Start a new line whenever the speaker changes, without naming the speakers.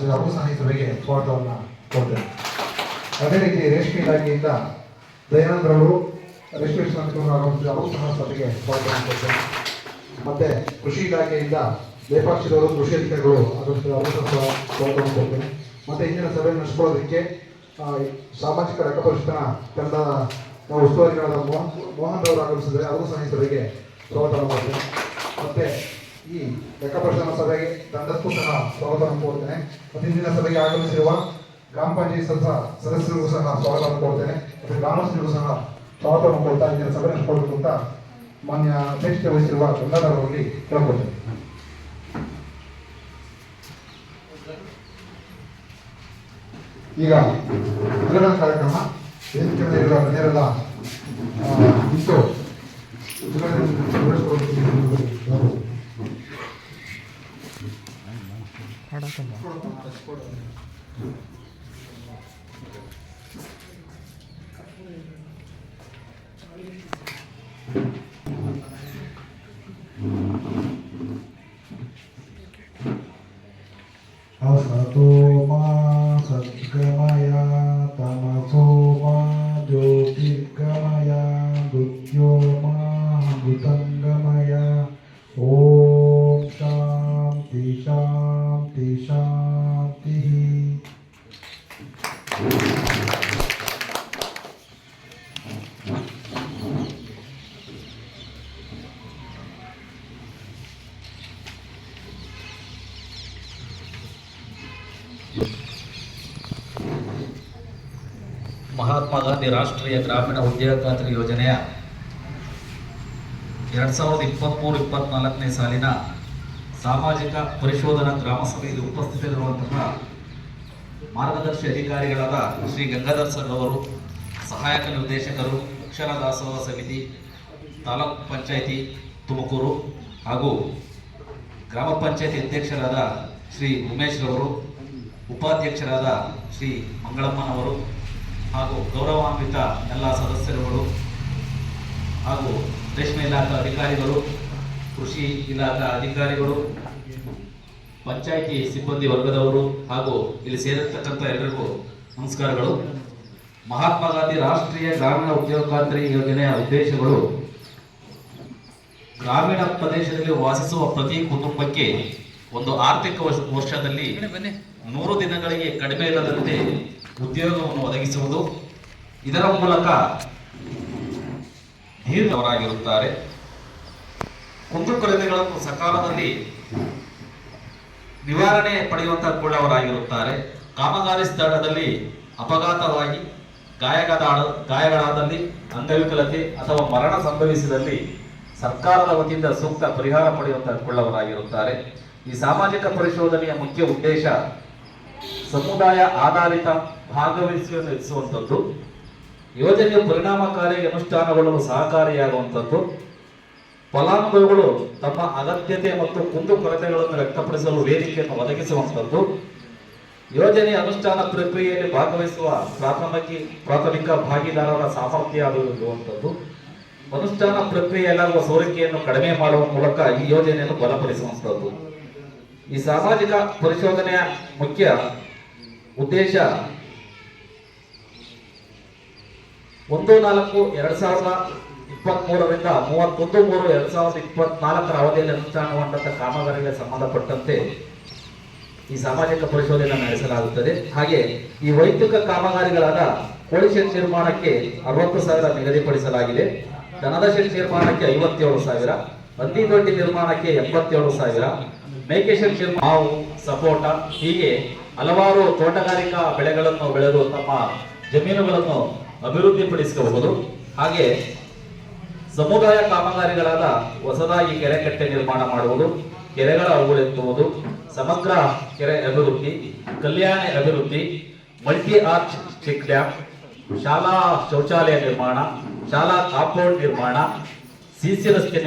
ಆಗಮಿಸಿದ ಅವರು ಸಹ ಈ ಸಭೆಗೆ ಸ್ವಾಗತವನ್ನು ಕೊಡ್ತೇನೆ. ಅದೇ ರೀತಿ ರೇಷ್ಮೆ ಇಲಾಖೆಯಿಂದ ದಯಾನಂದರವರು ರೇಷ್ಮೆ ಶ್ರಮಿಕರು ಆಗಮಿಸಿದ ಅವರು ಸಹ ಸಭೆಗೆ ಸ್ವಾಗತವನ್ನು ಕೊಡ್ತೇನೆ. ಮತ್ತೆ ಕೃಷಿ ಇಲಾಖೆಯಿಂದ ಲೇಪಾಕ್ಷಿರವರು ಕೃಷಿ ಅಧಿಕಾರಿಗಳು ಆಗಮಿಸಿದ ಅವರು ಸಹ ಸ್ವಾಗತವನ್ನು ಕೊಡ್ತೇನೆ. ಮತ್ತೆ ಇಂದಿನ ಸಭೆಯನ್ನು ನಡೆಸಿಕೊಳ್ಳೋದಕ್ಕೆ ಸಾಮಾಜಿಕ ಲೆಕ್ಕಪರಿಶೋಧನಾ ತಂಡದ ಉಸ್ತುವಾರಿಗಳಾದ ಮೋಹನ್ ರವರು ಆಗಮಿಸಿದರೆ ಅವರು ಸಹ ಈ ಸಭೆಗೆ ಸ್ವಾಗತವನ್ನು ಮಾಡ್ತೇನೆ. ಮತ್ತೆ ಈ ಲೆಕ್ಕಪರಿಶೋಧನಾ ಸಭೆಗೆ ತಂಡಕ್ಕೂ ಸಹ ಸ್ವಾಗತವನ್ನು ಕೋರ್ತೇನೆ. ಮತ್ತು ಇಂದಿನ ಸಭೆಗೆ ಆಗಮಿಸಿರುವ ಗ್ರಾಮ ಪಂಚಾಯತ್ ಸದಸ್ಯರಿಗೂ ಸಹ ಸ್ವಾಗತವನ್ನು ಕೋರ್ತೇನೆ. ಮತ್ತು ಗ್ರಾಮಸ್ಥರಿಗೂ ಸಹ ಸ್ವಾಗತವನ್ನು ಕೊಡ್ತಾ ಇಂದಿನ ಸಭೆ ನಡೆಸಿಕೊಳ್ಳಬೇಕು ಅಂತ ಮಾನ್ಯ ಅಧ್ಯಕ್ಷತೆ ವಹಿಸಿರುವ ಗಂಗಾಧರವರಲ್ಲಿ ಕೇಳಿಕೊಳ್ತೇನೆ. ಈಗ ಉದ್ಘಾಟನಾ ಕಾರ್ಯಕ್ರಮ ವೇದಿಕೆ ಮೇಲೆ ಇರುವ ಗಣ್ಯರೆಲ್ಲ ನಿಂತು
असतो मा सद्गमय तमसो मा ज्योतिर्गमय मृत्यो मा मृतङ्गमय ॐ शान्ति शान्ति शान्तिः.
ಮಹಾತ್ಮ ಗಾಂಧಿ ರಾಷ್ಟ್ರೀಯ ಗ್ರಾಮೀಣ ಉದ್ಯೋಗ ಖಾತ್ರಿ ಯೋಜನೆಯ 2023-24ನೇ ಸಾಲಿನ ಸಾಮಾಜಿಕ ಪರಿಶೋಧನಾ ಗ್ರಾಮ ಸಭೆಯಲ್ಲಿ ಉಪಸ್ಥಿತರಿರುವಂತಹ ಮಾರ್ಗದರ್ಶಿ ಅಧಿಕಾರಿಗಳಾದ ಶ್ರೀ ಗಂಗಾಧರ್ ಸರ್ ಅವರು, ಸಹಾಯಕ ನಿರ್ದೇಶಕರು, ಅಕ್ಷರ ದಾಸೋಹ ಸಮಿತಿ, ತಾಲೂಕು ಪಂಚಾಯಿತಿ ತುಮಕೂರು ಹಾಗೂ ಗ್ರಾಮ ಪಂಚಾಯಿತಿ ಅಧ್ಯಕ್ಷರಾದ ಶ್ರೀ ಉಮೇಶ್ ರವರು, ಉಪಾಧ್ಯಕ್ಷರಾದ ಶ್ರೀ ಮಂಗಳಮ್ಮನವರು ಹಾಗೂ ಗೌರವಾನ್ವಿತ ಎಲ್ಲ ಸದಸ್ಯರುಗಳು ಹಾಗೂ ರೇಷ್ಮೆ ಇಲಾಖಾ ಅಧಿಕಾರಿಗಳು, ಕೃಷಿ ಇಲಾಖಾ ಅಧಿಕಾರಿಗಳು, ಪಂಚಾಯಿತಿ ಸಿಬ್ಬಂದಿ ವರ್ಗದವರು ಹಾಗೂ ಇಲ್ಲಿ ಸೇರಿರ್ತಕ್ಕಂಥ ಎಲ್ಲರಿಗೂ ನಮಸ್ಕಾರಗಳು. ಮಹಾತ್ಮ ಗಾಂಧಿ ರಾಷ್ಟ್ರೀಯ ಗ್ರಾಮೀಣ ಉದ್ಯೋಗ ಖಾತ್ರಿ ಯೋಜನೆಯ ಉದ್ದೇಶಗಳು ಗ್ರಾಮೀಣ ಪ್ರದೇಶದಲ್ಲಿ ವಾಸಿಸುವ ಪ್ರತಿ ಕುಟುಂಬಕ್ಕೆ ಒಂದು ಆರ್ಥಿಕ ವರ್ಷದಲ್ಲಿ 100 ದಿನಗಳಿಗೆ ಕಡಿಮೆ ಇಲ್ಲದಂತೆ ಉದ್ಯೋಗವನ್ನು ಒದಗಿಸುವುದು. ಇದರ ಮೂಲಕ ನೀರಿನವರಾಗಿರುತ್ತಾರೆ. ಕುಂದುಕೊರತೆಗಳನ್ನು ಸಕಾಲದಲ್ಲಿ ನಿವಾರಣೆ ಪಡೆಯುವಂತಹವರಾಗಿರುತ್ತಾರೆ. ಕಾಮಗಾರಿ ಸ್ಥಳದಲ್ಲಿ ಅಪಘಾತವಾಗಿ ಗಾಯಗಳಾದಲ್ಲಿ, ಅಂಗವಿಕಲತೆ ಅಥವಾ ಮರಣ ಸಂಭವಿಸಿದಲ್ಲಿ ಸರ್ಕಾರದ ವತಿಯಿಂದ ಸೂಕ್ತ ಪರಿಹಾರ ಪಡೆಯುವಂತಹವರಾಗಿರುತ್ತಾರೆ. ಈ ಸಾಮಾಜಿಕ ಪರಿಶೋಧನೆಯ ಮುಖ್ಯ ಉದ್ದೇಶ ಸಮುದಾಯ ಆಧಾರಿತ ಭಾಗವಹಿಸುವಿಕೆಯನ್ನು ಹೆಚ್ಚಿಸುವಂಥದ್ದು, ಯೋಜನೆಯ ಪರಿಣಾಮಕಾರಿ ಅನುಷ್ಠಾನಗೊಳ್ಳಲು ಸಹಕಾರಿಯಾಗುವಂಥದ್ದು, ಫಲಾನುಭವಿಗಳು ತಮ್ಮ ಅಗತ್ಯತೆ ಮತ್ತು ಕುಂದುಕೊರತೆಗಳನ್ನು ವ್ಯಕ್ತಪಡಿಸಲು ವೇದಿಕೆಯನ್ನು ಒದಗಿಸುವಂಥದ್ದು, ಯೋಜನೆಯ ಅನುಷ್ಠಾನ ಪ್ರಕ್ರಿಯೆಯಲ್ಲಿ ಭಾಗವಹಿಸುವ ಪ್ರಾಥಮಿಕ ಭಾಗಿದಾರರ ಸಾಮರ್ಥ್ಯ ಅಭಿವೃದ್ಧಿಸುವಂಥದ್ದು, ಅನುಷ್ಠಾನ ಪ್ರಕ್ರಿಯೆಯಲ್ಲಾಗುವ ಸೋರಿಕೆಯನ್ನು ಕಡಿಮೆ ಮಾಡುವ ಮೂಲಕ ಈ ಯೋಜನೆಯನ್ನು ಬಲಪಡಿಸುವಂಥದ್ದು. ಈ ಸಾಮಾಜಿಕ ಪರಿಶೋಧನೆಯ ಮುಖ್ಯ ಉದ್ದೇಶ 1/4/2023ರಿಂದ 31/3/2024 ಅವಧಿಯಲ್ಲಿ ಅನುಷ್ಠಾನಗೊಂಡಂತ ಕಾಮಗಾರಿಗೆ ಸಂಬಂಧಪಟ್ಟಂತೆ ಈ ಸಾಮಾಜಿಕ ಪರಿಶೋಧನೆ ನಡೆಸಲಾಗುತ್ತದೆ. ಹಾಗೆ ಈ ವೈಯಕ್ತಿಕ ಕಾಮಗಾರಿಗಳಾದ ಕೋಳಿ ಶೆಡ್ ನಿರ್ಮಾಣಕ್ಕೆ 60,000 ನಿಗದಿಪಡಿಸಲಾಗಿದೆ. ದನದ ಶೆಡ್ ನಿರ್ಮಾಣಕ್ಕೆ 57,000, ಹಂದಿ ದೊಡ್ಡಿ ನಿರ್ಮಾಣಕ್ಕೆ 87,000, ಮೇಕೆ ಶೆಡ್ ಮಾವು, ಸಪೋಟ ಹೀಗೆ ಹಲವಾರು ತೋಟಗಾರಿಕಾ ಬೆಳೆಗಳನ್ನು ಬೆಳೆದು ತಮ್ಮ ಜಮೀನುಗಳನ್ನು ಅಭಿವೃದ್ಧಿಪಡಿಸಬಹುದು. ಹಾಗೆ ಸಮುದಾಯ ಕಾಮಗಾರಿಗಳಾದ ಹೊಸದಾಗಿ ಕೆರೆಕಟ್ಟೆ ನಿರ್ಮಾಣ ಮಾಡುವುದು, ಕೆರೆಗಳ ಅವುಗಳೆತ್ತುವುದು, ಸಮಗ್ರ ಕೆರೆ ಅಭಿವೃದ್ಧಿ, ಕಲ್ಯಾಣ ಅಭಿವೃದ್ಧಿ, ಮಲ್ಟಿ ಆರ್ಚ್ ಚೆಕ್ ಡ್ಯಾಮ್, ಶಾಲಾ ಶೌಚಾಲಯ ನಿರ್ಮಾಣ, ಶಾಲಾ ಕಾಂಪೌಂಡ್ ನಿರ್ಮಾಣ, ಸಿಸಿ ರಸ್ತೆ